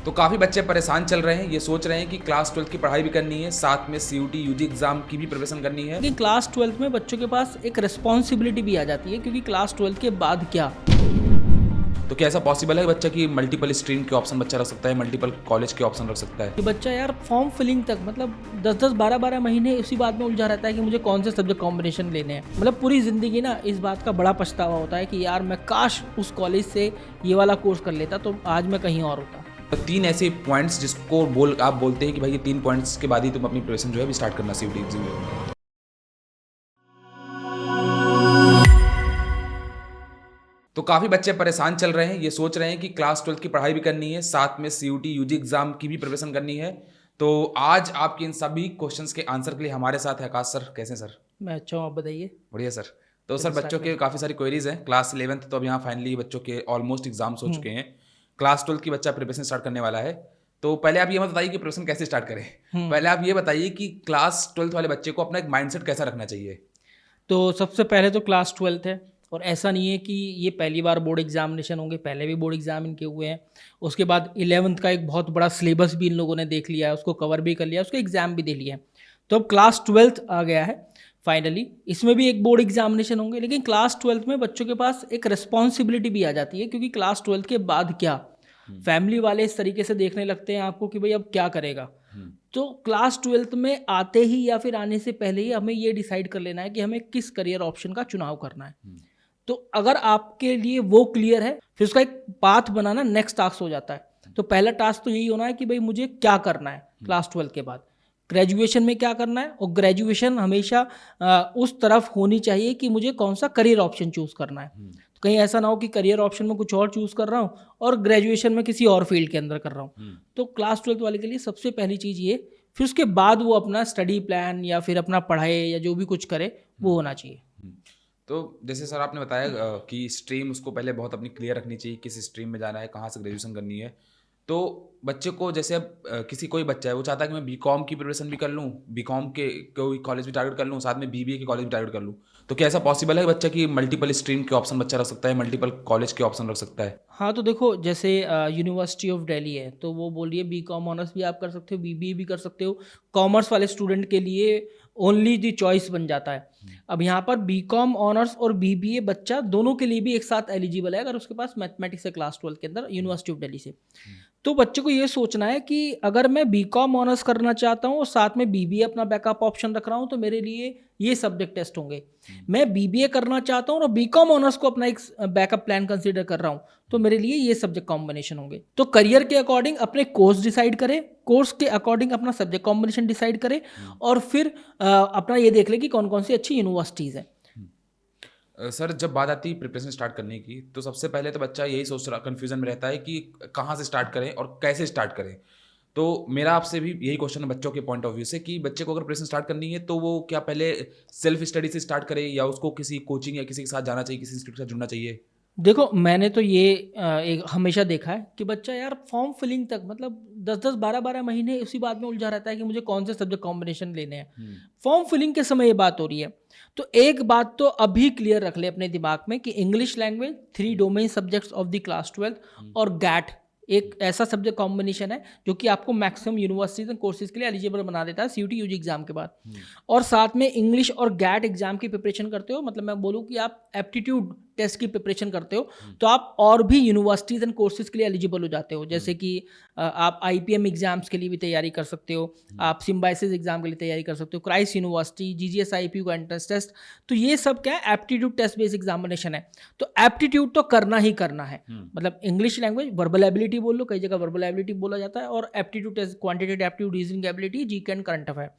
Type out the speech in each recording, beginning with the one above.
तो काफ़ी बच्चे परेशान चल रहे हैं, ये सोच रहे हैं कि क्लास 12 की पढ़ाई भी करनी है, साथ में सीयूटी यूजी एग्ज़ाम की भी प्रिपरेशन करनी है। लेकिन क्लास 12 में बच्चों के पास एक रिस्पॉन्सिबिलिटी भी आ जाती है, क्योंकि क्लास 12 के बाद क्या, तो क्या ऐसा पॉसिबल है बच्चा कि मल्टीपल स्ट्रीम के ऑप्शन बच्चा रख सकता है, मल्टीपल कॉलेज के ऑप्शन रख सकता है? कि बच्चा यार फॉर्म फिलिंग तक मतलब 10-10 12-12 महीने उसी बात में उलझा रहता है कि मुझे कौन से सब्जेक्ट कॉम्बिनेशन लेने हैं। मतलब पूरी ज़िंदगी ना इस बात का बड़ा पछतावा होता है कि यार मैं काश उस कॉलेज से ये वाला कोर्स कर लेता तो आज मैं कहीं और होता। तो 3 ऐसे पॉइंट्स जिसको आप बोलते हैं कि भाई ये 3 पॉइंट्स के बाद ही तुम अपनी प्रिपरेशन जो है स्टार्ट करना सीयूटी एग्जाम में। तो काफ़ी बच्चे परेशान चल रहे हैं, ये सोच रहे हैं कि क्लास 12 की पढ़ाई भी करनी है, साथ में सीयूटी यूजी एग्ज़ाम की भी प्रिपरेशन करनी है। तो आज आपके इन सभी क्वेश्चंस के आंसर के लिए हमारे साथ है आकाश सर। कैसे हैं सर? मैं अच्छा हूँ, आप बताइए। बढ़िया सर। तो सर चलिए बच्चों स्टार्ट के करते काफ़ी सारी क्वेरीज हैं। क्लास 11th तो अब यहाँ फाइनली बच्चों के ऑलमोस्ट एग्जाम्स हो हैं। चुके हैं। क्लास 12 की बच्चा प्रिपरेशन स्टार्ट करने वाला है। तो पहले आप ये मत बताइए कि प्रिपरेशन कैसे स्टार्ट करें। पहले आप ये बताइए कि क्लास 12th वाले बच्चे को अपना एक माइंडसेट कैसा रखना चाहिए? तो सबसे पहले तो क्लास 12th है, और ऐसा नहीं है कि ये पहली बार बोर्ड एग्जामिनेशन होंगे, पहले भी बोर्ड एग्जाम इनके हुए हैं। उसके बाद 11th का एक बहुत बड़ा सिलेबस भी इन लोगों ने देख लिया है, उसको कवर भी कर लिया, उसको एग्जाम भी दे लिया है। तो अब क्लास 12th आ गया है फाइनली, इसमें भी एक बोर्ड एग्जामिनेशन होंगे। लेकिन क्लास 12th में बच्चों के पास एक रिस्पॉन्सिबिलिटी भी आ जाती है, क्योंकि क्लास 12th के बाद क्या, फैमिली वाले इस तरीके से देखने लगते हैं आपको कि भाई अब क्या करेगा। तो क्लास 12th में आते ही या फिर आने से पहले ही हमें ये डिसाइड कर लेना है कि हमें किस करियर ऑप्शन का चुनाव करना है। तो अगर आपके लिए वो क्लियर है, फिर उसका एक पाथ बनाना नेक्स्ट टास्क हो जाता है। तो पहला टास्क तो यही होना है कि भाई मुझे क्या करना है क्लास 12 के बाद, ग्रेजुएशन में क्या करना है। और ग्रेजुएशन हमेशा उस तरफ होनी चाहिए कि मुझे कौन सा करियर ऑप्शन चूज़ करना है। तो कहीं ऐसा ना हो कि करियर ऑप्शन में कुछ और चूज़ कर रहा हूँ और ग्रेजुएशन में किसी और फील्ड के अंदर कर रहा हूँ। तो क्लास 12 वाले के लिए सबसे पहली चीज़ ये, फिर उसके बाद वो अपना स्टडी प्लान या फिर अपना पढ़ाई या जो भी कुछ करे वो होना चाहिए। तो जैसे सर आपने बताया कि स्ट्रीम उसको पहले बहुत अपनी क्लियर रखनी चाहिए, किस स्ट्रीम में जाना है, कहाँ से ग्रेजुएशन करनी है। तो बच्चे को जैसे अब किसी कोई बच्चा है वो चाहता है कि मैं बीकॉम की प्रिपरेशन भी कर लूँ, बीकॉम के कोई कॉलेज भी टारगेट कर लूँ, साथ में बीबीए के कॉलेज भी टारगेट कर लूँ। तो क्या ऐसा पॉसिबल है बच्चा कि मल्टीपल स्ट्रीम के ऑप्शन बच्चा रख सकता है, मल्टीपल कॉलेज के ऑप्शन रख सकता है? हाँ, तो देखो जैसे यूनिवर्सिटी ऑफ दिल्ली है, तो वो बोल रही है बीकॉम ऑनर्स भी आप कर सकते हो, बीबीए भी कर सकते हो। कॉमर्स वाले स्टूडेंट के लिए ओनली दी चॉइस बन जाता है। अब यहाँ पर बीकॉम ऑनर्स और बीबीए बच्चा दोनों के लिए भी एक साथ एलिजिबल है, अगर उसके पास मैथमेटिक्स है क्लास 12 के अंदर यूनिवर्सिटी ऑफ दिल्ली से। तो बच्चे को ये सोचना है कि अगर मैं बीकॉम ऑनर्स करना चाहता हूँ और साथ में बीबीए अपना बैकअप ऑप्शन रख रहा हूँ, तो मेरे लिए ये सब्जेक्ट टेस्ट होंगे। मैं बीबीए करना चाहता हूँ और बीकॉम ऑनर्स को अपना एक बैकअप प्लान कंसीडर कर रहा हूँ, तो मेरे लिए ये सब्जेक्ट कॉम्बिनेशन होंगे। तो करियर के अकॉर्डिंग अपने कोर्स डिसाइड करें, कोर्स के अकॉर्डिंग अपना सब्जेक्ट कॉम्बिनेशन डिसाइड करें, और फिर अपना ये देख लें कि कौन कौन सी अच्छी यूनिवर्सिटीज़ हैं। सर जब बात आती है प्रिपरेशन स्टार्ट करने की, तो सबसे पहले तो बच्चा यही सोच रहा, कन्फ्यूजन में रहता है कि कहाँ से स्टार्ट करें और कैसे स्टार्ट करें। तो मेरा आपसे भी यही क्वेश्चन है बच्चों के पॉइंट ऑफ व्यू से कि बच्चे को अगर प्रिपरेशन स्टार्ट करनी है तो वो क्या पहले सेल्फ स्टडी से स्टार्ट करे या उसको किसी कोचिंग या किसी के साथ जाना चाहिए, किसी इंस्टीट्यूट के साथ जुड़ना चाहिए? देखो मैंने तो ये एक हमेशा देखा है कि बच्चा यार फॉर्म फिलिंग तक मतलब 10-10 12-12 महीने उसी बात में उलझा रहता है कि मुझे कौन से सब्जेक्ट कॉम्बिनेशन लेने हैं। फॉर्म फिलिंग के समय ये बात हो रही है। तो एक बात तो अभी क्लियर रख ले अपने दिमाग में कि English language 3 domain subjects of the class 12 और गैट एक ऐसा सब्जेक्ट कॉम्बिनेशन है जो कि आपको मैक्सिमम यूनिवर्सिटीज एंड कोर्सेज के लिए एलिजिबल बना देता है सीयूटी यूजी एग्जाम के बाद। और साथ में इंग्लिश और गैट एग्जाम की प्रिपरेशन करते हो, मतलब मैं बोलूँ कि आप एप्टीट्यूड टेस्ट की प्रिपरेशन करते हो, तो आप और भी यूनिवर्सिटीज एंड कोर्सेज के लिए एलिजिबल हो जाते हो। जैसे कि आप आईपीएम एग्जाम्स के लिए भी तैयारी कर सकते हो, आप सिम्बाइसिस एग्जाम के लिए तैयारी कर सकते हो, क्राइस्ट यूनिवर्सिटी, जीजीएस आईपीयू का एंट्रेंस टेस्ट। तो ये सब क्या है, एप्टीट्यूड टेस्ट बेस्ड एग्जामिनेशन है। तो एप्टीट्यूड तो करना ही करना है। मतलब इंग्लिश लैंग्वेज वर्बल एबिलिटी बोल लो, कई जगह वर्बल एबिलिटी बोला जाता है, और aptitude test quantitative aptitude, reasoning ability, GK and current affair.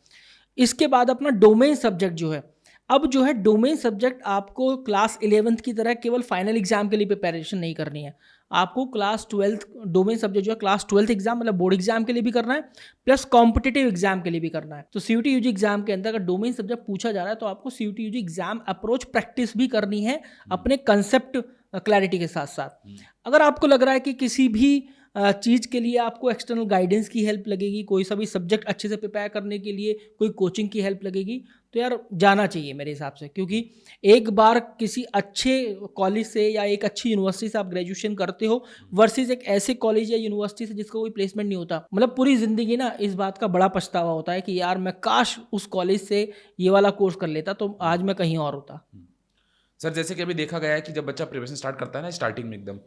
इसके बाद अपना डोमेन सब्जेक्ट जो है, अब जो है डोमेन सब्जेक्ट आपको क्लास 11th की तरह केवल फाइनल एग्जाम के लिए प्रिपरेशन नहीं करनी है। आपको क्लास 12th डोमेन सब्जेक्ट जो है क्लास 12th एग्जाम मतलब बोर्ड एग्जाम के लिए भी करना है, प्लस कॉम्पिटिटिव एग्जाम के लिए भी करना है। तो सीयूटी यूजी एग्जाम के अंदर अगर डोमेन सब्जेक्ट पूछा जा रहा है तो आपको CUET UG exam approach practice भी करनी है अपने कंसेप्ट क्लैरिटी के साथ साथ। अगर आपको लग रहा है कि किसी भी चीज़ के लिए आपको एक्सटर्नल गाइडेंस की हेल्प लगेगी, कोई सा भी सब्जेक्ट अच्छे से प्रिपेयर करने के लिए कोई कोचिंग की हेल्प लगेगी, तो यार जाना चाहिए मेरे हिसाब से। क्योंकि एक बार किसी अच्छे कॉलेज से या एक अच्छी यूनिवर्सिटी से आप ग्रेजुएशन करते हो वर्सेस एक ऐसे कॉलेज या यूनिवर्सिटी से जिसका कोई प्लेसमेंट नहीं होता, मतलब पूरी ज़िंदगी ना इस बात का बड़ा पछतावा होता है कि यार मैं काश उस कॉलेज से ये वाला कोर्स कर लेता तो आज मैं कहीं और होता। सर जैसे कि अभी देखा गया है कि जब बच्चा प्रिपरेशन स्टार्ट करता है ना स्टार्टिंग में एकदम,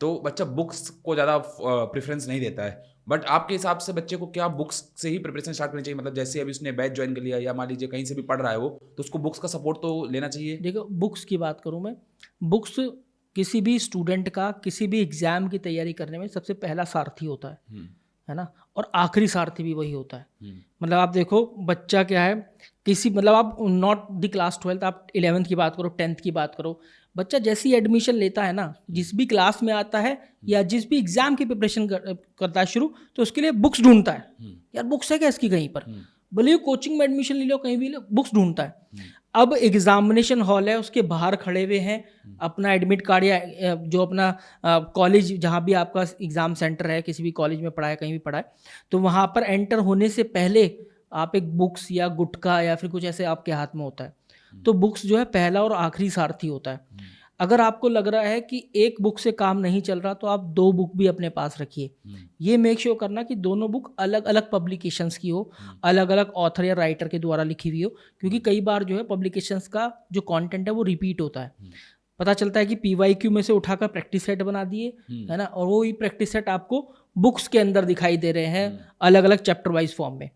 तो बच्चा बुक्स को ज़्यादा प्रेफरेंस नहीं देता है। बट आपके हिसाब से बच्चे को क्या बुक्स से ही प्रिपरेशन स्टार्ट करनी चाहिए? मतलब जैसे अभी उसने बैच ज्वाइन कर लिया या मान लीजिए कहीं से भी पढ़ रहा है वो, तो उसको बुक्स का सपोर्ट तो लेना चाहिए। देखो बुक्स की बात करूँ मैं, बुक्स किसी भी स्टूडेंट का किसी भी एग्ज़ाम की तैयारी करने में सबसे पहला सारथी होता है ना, और आखिरी सारथी भी वही होता है। मतलब आप देखो बच्चा क्या है, किसी मतलब आप नॉट द क्लास 12th, आप 11th की बात करो, 10th की बात करो, बच्चा जैसी एडमिशन लेता है ना, जिस भी क्लास में आता है या जिस भी एग्ज़ाम की प्रिपरेशन करता है शुरू, तो उसके लिए बुक्स ढूंढता है। यार बुक्स है क्या इसकी कहीं पर, भले ही कोचिंग में एडमिशन ले लो कहीं भी ले, बुक्स ढूंढता है। अब एग्जामिनेशन हॉल है, उसके बाहर खड़े हुए हैं, अपना एडमिट कार्ड या जो अपना कॉलेज जहाँ भी आपका एग्ज़ाम सेंटर है, किसी भी कॉलेज में पढ़ा है कहीं भी पढ़ा है, तो वहाँ पर एंटर होने से पहले आप एक बुक्स या गुटखा या फिर कुछ ऐसे आपके हाथ में होता है। तो बुक्स जो है पहला और आखिरी सारथी होता है। अगर आपको लग रहा है कि एक बुक से काम नहीं चल रहा तो आप 2 बुक भी अपने पास रखिए। ये मेक श्योर करना कि दोनों बुक अलग अलग पब्लिकेशंस की हो, अलग अलग ऑथर या राइटर के द्वारा लिखी हुई हो, क्योंकि कई बार जो है पब्लिकेशंस का जो कंटेंट है वो रिपीट होता है। पता चलता है कि PYQ में से उठाकर प्रैक्टिस सेट बना दिए, है ना, और वो ही प्रैक्टिस सेट आपको बुक्स के अंदर दिखाई दे रहे हैं अलग अलग चैप्टर वाइज फॉर्म में।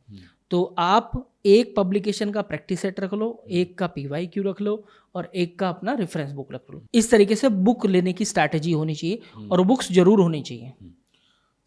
तो आप एक पब्लिकेशन का प्रैक्टिस सेट रख लो, एक का PYQ रख लो और एक का अपना रेफरेंस बुक रख लो। इस तरीके से बुक लेने की स्ट्रैटेजी होनी चाहिए और बुक्स जरूर होनी चाहिए।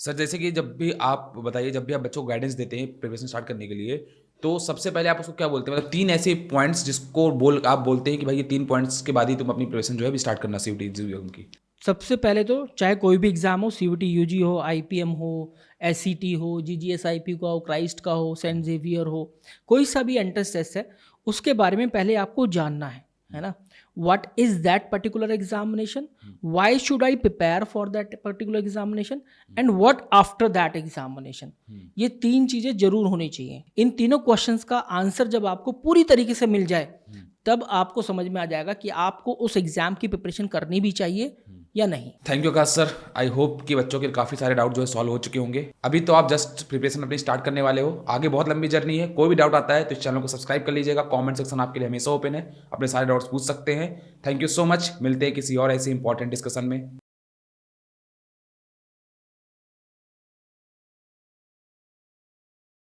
सर जैसे कि जब भी आप बताइए, जब भी आप बच्चों को गाइडेंस देते हैं प्रिपरेशन स्टार्ट करने के लिए, तो सबसे पहले आप उसको क्या बोलते हैं? मतलब 3 ऐसे पॉइंट्स जिसको आप बोलते हैं कि भाई ये 3 पॉइंट्स के बाद ही तुम अपनी प्रिपरेशन जो है स्टार्ट करना CUET उनकी। सबसे पहले तो चाहे कोई भी एग्ज़ाम हो, CUET UG हो, IPM हो, SCT हो, GGSIP का हो, क्राइस्ट का हो, सेंट जेवियर हो, कोई सा भी एंट्रेंस टेस्ट है, उसके बारे में पहले आपको जानना है ना। What is that particular examination? Why should I prepare for that particular examination? And what after that examination? ये 3 चीज़ें जरूर होनी चाहिए। इन तीनों क्वेश्चंस का आंसर जब आपको पूरी तरीके से मिल जाए, तब आपको समझ में आ जाएगा कि आपको उस एग्जाम की प्रिपरेशन करनी भी चाहिए या नहीं। Thank you Akash sir. I hope कि बच्चों के काफ़ी सारे डाउट जो है सॉल्व हो चुके होंगे। अभी तो आप जस्ट प्रिपरेशन अपनी स्टार्ट करने वाले हो, आगे बहुत लंबी जर्नी है। कोई भी डाउट आता है तो इस चैनल को सब्सक्राइब कर लीजिएगा। कमेंट सेक्शन आपके लिए हमेशा ओपन है, अपने सारे डाउट्स पूछ सकते हैं। Thank you so much. मिलते हैं किसी और ऐसे इंपॉर्टेंट डिस्कशन में।